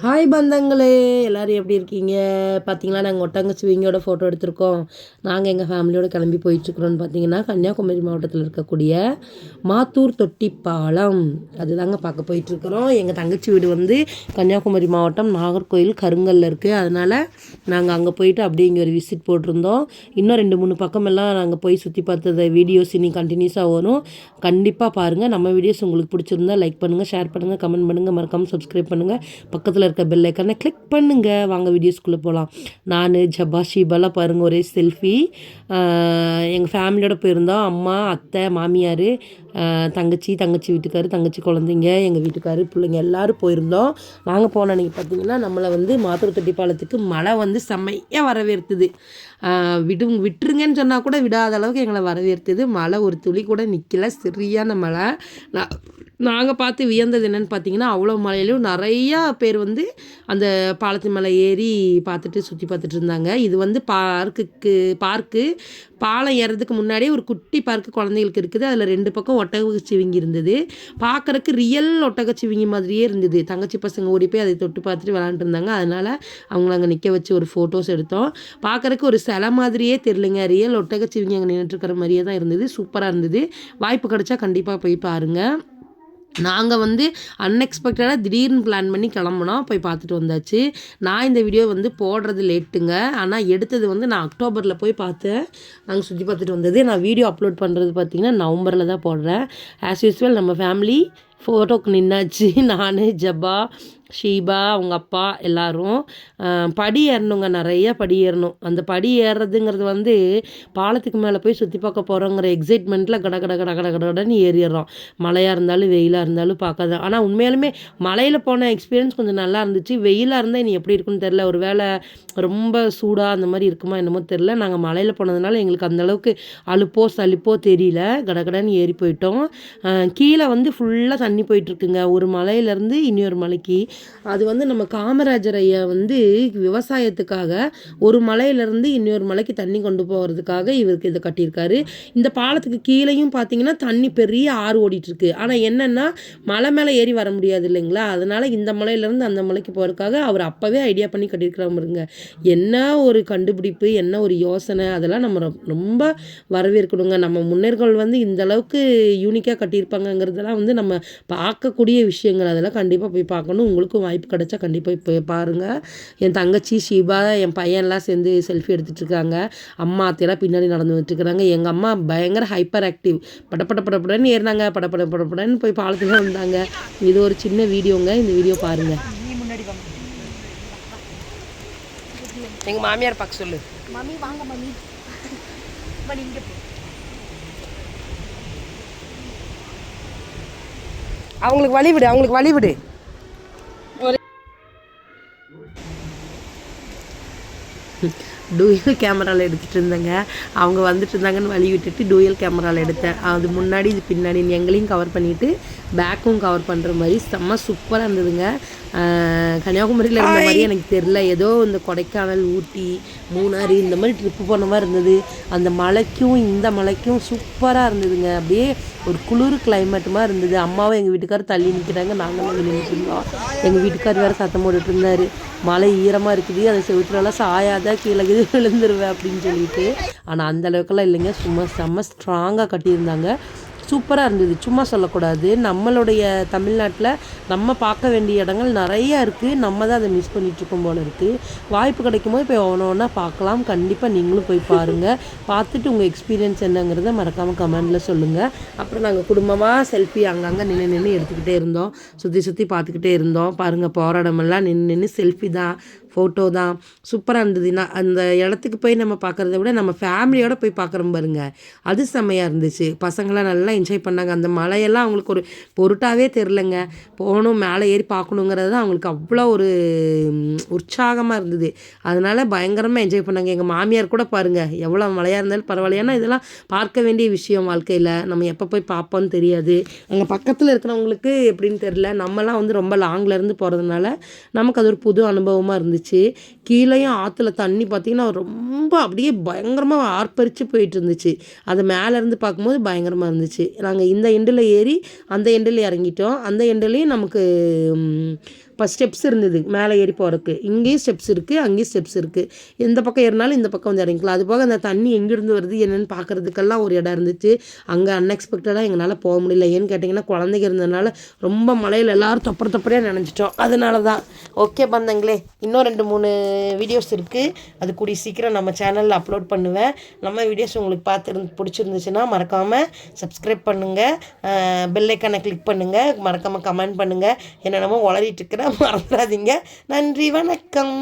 Hi பந்தங்களே, எல்லோரும் எப்படி இருக்கீங்க? பார்த்தீங்களா, நாங்கள் ஒட்டகச்சிவிங்கியோட ஃபோட்டோ எடுத்திருக்கோம். நாங்கள் எங்கள் ஃபேமிலியோடு கிளம்பி போயிட்டுருக்குறோன்னு பார்த்தீங்கன்னா, கன்னியாகுமரி மாவட்டத்தில் இருக்கக்கூடிய மாத்தூர் தொட்டிப்பாலம் அதுதாங்க பார்க்க போயிட்டுருக்குறோம். எங்கள் தங்கச்சி வீடு வந்து கன்னியாகுமரி மாவட்டம் நாகர்கோவில் கருங்கல்ல இருக்குது. அதனால் நாங்கள் அங்கே போயிட்டு அப்படியே இங்கே ஒரு விசிட் போட்டிருந்தோம். இன்னும் 2-3 பக்கமெல்லாம் நாங்கள் போய் சுற்றி பார்த்தத வீடியோஸ் இனி கண்டினியூஸாக வரும். கண்டிப்பாக பாருங்கள். நம்ம வீடியோஸ் உங்களுக்கு பிடிச்சிருந்தா லைக் பண்ணுங்கள், ஷேர் பண்ணுங்கள், கமெண்ட் பண்ணுங்கள், மறக்காமல் சப்ஸ்கிரைப் பண்ணுங்கள். பக்கத்தில் இருக்க பெல் ஐக்கானை கிளிக் பண்ணுங்கள். வாங்க வீடியோஸ்குள்ளே போகலாம். நான் ஜபா ஷீபாலாம் பாருங்கள், ஒரே செல்ஃபி. எங்கள் ஃபேமிலியோட போயிருந்தோம். அம்மா, அத்தை, மாமியார், தங்கச்சி வீட்டுக்காரு, தங்கச்சி குழந்தைங்க, எங்கள் வீட்டுக்காரு, பிள்ளைங்க எல்லோரும் போயிருந்தோம். நாங்கள் போன அன்றைக்கி பார்த்திங்கன்னா நம்மளை வந்து மாத்தூர் தொட்டிப்பாலத்துக்கு மழை வந்து செம்மையாக வரவேற்குது. விட்டுருங்கன்னு சொன்னால் கூட விடாத அளவுக்கு எங்களை வரவேற்குது. மழை ஒரு துளி கூட நிற்கல, சரியான மழை. நாங்கள் பார்த்து வியந்தது என்னென்னு பார்த்தீங்கன்னா, அவ்வளோ மழையிலும் நிறையா பேர் வந்து அந்த பாலத்து மேலே ஏறி பார்த்துட்டு சுற்றி பார்த்துட்டு இருந்தாங்க. இது வந்து பார்க்கு பாலம் ஏறதுக்கு முன்னாடியே ஒரு குட்டி பார்க்கு குழந்தைகளுக்கு இருக்குது. அதில் 2 பக்கம் ஒட்டகச்சிவிங்கி இருந்தது. பார்க்குறக்கு ரியல் ஒட்டகச்சிவிங்கி மாதிரியே இருந்தது. தங்கச்சி பசங்க ஓடி போய் அதை தொட்டு பார்த்துட்டு விளாண்டுட்டு இருந்தாங்க. அதனால் அவங்கள அங்கே நிற்க வச்சு ஒரு ஃபோட்டோஸ் எடுத்தோம். பார்க்குறக்கு ஒரு சிலை மாதிரியே தெரிலங்க, ரியல் ஒட்டகச்சிவிங்கி அங்கே நின்றுட்டுருக்கிற மாதிரியே தான் இருந்தது. சூப்பராக இருந்தது. வாய்ப்பு கிடச்சா கண்டிப்பாக போய் பாருங்கள். நாங்கள் வந்து அன்எக்ஸ்பெக்டடாக திடீர்னு பிளான் பண்ணி கிளம்புனோம், போய் பார்த்துட்டு வந்தாச்சு. நான் இந்த வீடியோ வந்து போடுறது லேட்டுங்க, ஆனால் எடுத்தது வந்து நான் அக்டோபரில் போய் பார்த்தேன். நாங்கள் சுற்றி பார்த்துட்டு வந்தது. நான் வீடியோ அப்லோட் பண்ணுறது பார்த்திங்கன்னா நவம்பரில் தான் போடுறேன். ஆஸ் யூஸ்வல் நம்ம ஃபேமிலி ஃபோட்டோக்கு நின்னாச்சு. நான், ஜபா, ஷீபா, அவங்க அப்பா எல்லோரும். படி ஏறணுங்க, நிறைய படி ஏறணும். அந்த படி ஏறுறதுங்கிறது வந்து பாலத்துக்கு மேலே போய் சுற்றி பார்க்க போகிறோங்கிற எக்ஸைட்மெண்ட்டில் கடன்னு ஏறிடுறோம். மழையாக இருந்தாலும் வெயிலாக இருந்தாலும் பார்க்காத. ஆனால் உண்மையாலுமே மழையில் போன எக்ஸ்பீரியன்ஸ் கொஞ்சம் நல்லா இருந்துச்சு. வெயிலாக இருந்தால் இனி எப்படி இருக்குன்னு தெரில. ஒரு வேளை ரொம்ப சூடாக அந்த மாதிரி இருக்குமா என்னமோ தெரில. நாங்கள் மழையில் போனதுனால எங்களுக்கு அந்தளவுக்கு அலுப்போ சலிப்போ தெரியல. கடன்னு ஏறி போயிட்டோம். கீழே வந்து ஃபுல்லாக தண்ணி போயிட்டுருக்குங்க, ஒரு மலையிலேருந்து இன்னொரு மலைக்கு. அது வந்து நம்ம காமராஜர் ஐயா வந்து விவசாயத்துக்காக ஒரு மலையிலேருந்து இன்னொரு மலைக்கு தண்ணி கொண்டு போகிறதுக்காக இவருக்கு இதை கட்டியிருக்காரு. இந்த பாலத்துக்கு கீழேயும் பார்த்தீங்கன்னா தண்ணி பெரிய ஆறு ஓடிட்டுருக்கு. ஆனால் என்னென்னா மலை மேலே ஏறி வர முடியாது இல்லைங்களா, அதனால் இந்த மலையிலேருந்து அந்த மலைக்கு போகிறதுக்காக அவர் அப்போவே ஐடியா பண்ணி கட்டியிருக்கிறாருங்க. என்ன ஒரு கண்டுபிடிப்பு, என்ன ஒரு யோசனை, அதெல்லாம் நம்ம ரொம்ப வரவேற்கணுங்க. நம்ம முன்னோர்கள் வந்து இந்த அளவுக்கு யூனிக்காக கட்டியிருப்பாங்கங்கிறதெல்லாம் வந்து நம்ம பார்க்கக்கூடிய விஷயங்கள். அதெல்லாம் கண்டிப்பாக போய் பார்க்கணும். உங்களுக்கும் வாய்ப்பு கிடச்சா கண்டிப்பாக போய் பாருங்கள். என் தங்கச்சி ஷீபா, என் பையன்லாம் சேர்ந்து செல்ஃபி எடுத்துகிட்ருக்காங்க. அம்மா அத்தையெல்லாம் பின்னாடி நடந்து வந்துட்டுருக்குறாங்க. எங்கள் அம்மா பயங்கர ஹைப்பர் ஆக்டிவ். படப்படன்னு ஏறினாங்க, படப்படன்னு போய் பாலத்தில் வந்தாங்க. இது ஒரு சின்ன வீடியோங்க, இந்த வீடியோ பாருங்கள். எங்கள் மாமியார் பார்க்க சொல்லு. மம்மி வாங்க மம்மி. அவங்களுக்கு வழி விடு. டூயல் கேமராவில் எடுத்துகிட்டு இருந்தேங்க. அவங்க வந்துட்டு இருந்தாங்கன்னு வழி விட்டுட்டு டூயல் கேமராவில் எடுத்தேன். அது முன்னாடி இது பின்னாடி எங்களையும் கவர் பண்ணிவிட்டு பேக்கும் கவர் பண்ணுற மாதிரி செம்ம சூப்பராக இருந்ததுங்க. கன்னியாகுமரியில் இருந்த மாதிரி எனக்கு தெரில. ஏதோ இந்த கொடைக்கானல், ஊட்டி, மூணாறு இந்த மாதிரி ட்ரிப்பு போன மாதிரி இருந்தது. அந்த மலைக்கும் இந்த மலைக்கும் சூப்பராக இருந்ததுங்க. அப்படியே ஒரு குளிர் கிளைமேட் மாதிரி இருந்தது. அம்மாவும் எங்கள் வீட்டுக்காரர் தள்ளி நிற்கிறாங்க, நாங்களும் அங்கே நின்றுருந்தோம். எங்கள் வீட்டுக்கார் வேறு சத்தம் போட்டுட்டு இருந்தார், மழை ஈரமாக இருக்குது, அதை செவுத்துலலாம் சாயாத கீழே விழுந்துருவேன் அப்படின்னு சொல்லிட்டு. ஆனால் அந்தளவுக்கெல்லாம் இல்லைங்க, சும்மா செம்ம ஸ்ட்ராங்காக கட்டியிருந்தாங்க. சூப்பராக இருந்தது. சும்மா சொல்லக்கூடாது. நம்மளுடைய தமிழ்நாட்டில் நம்ம பார்க்க வேண்டிய இடங்கள் நிறையா இருக்குது. நம்ம தான் அதை மிஸ் பண்ணிகிட்ருக்கோம் போல் இருக்குது. வாய்ப்பு கிடைக்கும் போது போய் ஒவ்வொன்றா பார்க்கலாம். கண்டிப்பாக நீங்களும் போய் பாருங்கள். பார்த்துட்டு உங்கள் எக்ஸ்பீரியன்ஸ் என்னங்கிறத மறக்காமல் கமெண்டில் சொல்லுங்கள். அப்புறம் நாங்கள் குடும்பமாக செல்ஃபி அங்கங்கே நின்று எடுத்துக்கிட்டே இருந்தோம். சுற்றி பார்த்துக்கிட்டே இருந்தோம். பாருங்கள், போகிற இடமெல்லாம் நின்று செல்ஃபி தான், ஃபோட்டோ தான். சூப்பராக இருந்தது. நான் அந்த இடத்துக்கு போய் நம்ம பார்க்குறத விட நம்ம ஃபேமிலியோடு போய் பார்க்குறோம் பாருங்க, அது செம்மையாக இருந்துச்சு. பசங்களாம் நல்லா என்ஜாய் பண்ணாங்க. அந்த மலையெல்லாம் அவங்களுக்கு ஒரு பொருட்டாகவே தெரிலங்க. போகணும், மேலே ஏறி பார்க்கணுங்கிறது தான் அவங்களுக்கு அவ்வளோ ஒரு உற்சாகமாக இருந்தது. அதனால் பயங்கரமாக என்ஜாய் பண்ணாங்க. எங்கள் மாமியார் கூட பாருங்கள், எவ்வளோ மழையாக இருந்தாலும் பரவாயில்ல. ஏன்னா இதெல்லாம் பார்க்க வேண்டிய விஷயம் வாழ்க்கையில். நம்ம எப்போ போய் பார்ப்போன்னு தெரியாது. அங்கே பக்கத்தில் இருக்கிறவங்களுக்கு எப்படின்னு தெரில. நம்மலாம் வந்து ரொம்ப லாங்லேருந்து போகிறதுனால நமக்கு அது ஒரு புது அனுபவமாக இருந்துச்சு. கீழேயும் ஆற்றுல தண்ணி பார்த்திங்கன்னா ரொம்ப அப்படியே பயங்கரமாக ஆர்ப்பரித்து போயிட்டு இருந்துச்சு. அதை மேலேருந்து பார்க்கும்போது பயங்கரமாக இருந்துச்சு. நாங்கள் இந்த எண்டில் ஏறி அந்த எண்டில் இறங்கிட்டோம். அந்த எண்டுலேயும் நமக்கு ஸ்டெப்ஸ் இருந்தது மேலே ஏறி போகிறதுக்கு. இங்கேயும் ஸ்டெப்ஸ் இருக்குது, அங்கேயும் ஸ்டெப்ஸ் இருக்குது. எந்த பக்கம் ஏறினாலும் இந்த பக்கம் வந்து இறங்கிக்கலாம். அது போக அந்த தண்ணி எங்கேருந்து வருது என்னென்னு பார்க்குறதுக்கெல்லாம் ஒரு இடம் இருந்துச்சு. அங்கே அன்எக்ஸ்பெக்டடாக எங்களால் போக முடியல. ஏன்னு கேட்டிங்கன்னா குழந்தைங்க இருந்ததுனால ரொம்ப மழையில் எல்லோரும் தொப்பரையாக நினைச்சிட்டோம். அதனால தான். ஓகே பந்தங்களே, இன்னும் 2-3 வீடியோஸ் இருக்குது. அது கூடிய சீக்கிரம் நம்ம சேனலில் அப்லோட் பண்ணுவேன். நம்ம வீடியோஸ் உங்களுக்கு பிடிச்சிருந்துச்சுன்னா மறக்காமல் சப்ஸ்கிரைப் பண்ணுங்கள், பெல் ஐக்கானை கிளிக் பண்ணுங்கள், மறக்காமல் கமெண்ட் பண்ணுங்கள். என்னென்னமோ உளறிட்டு இருக்கிறேன், மறந்துடாதீங்க. நன்றி, வணக்கம்.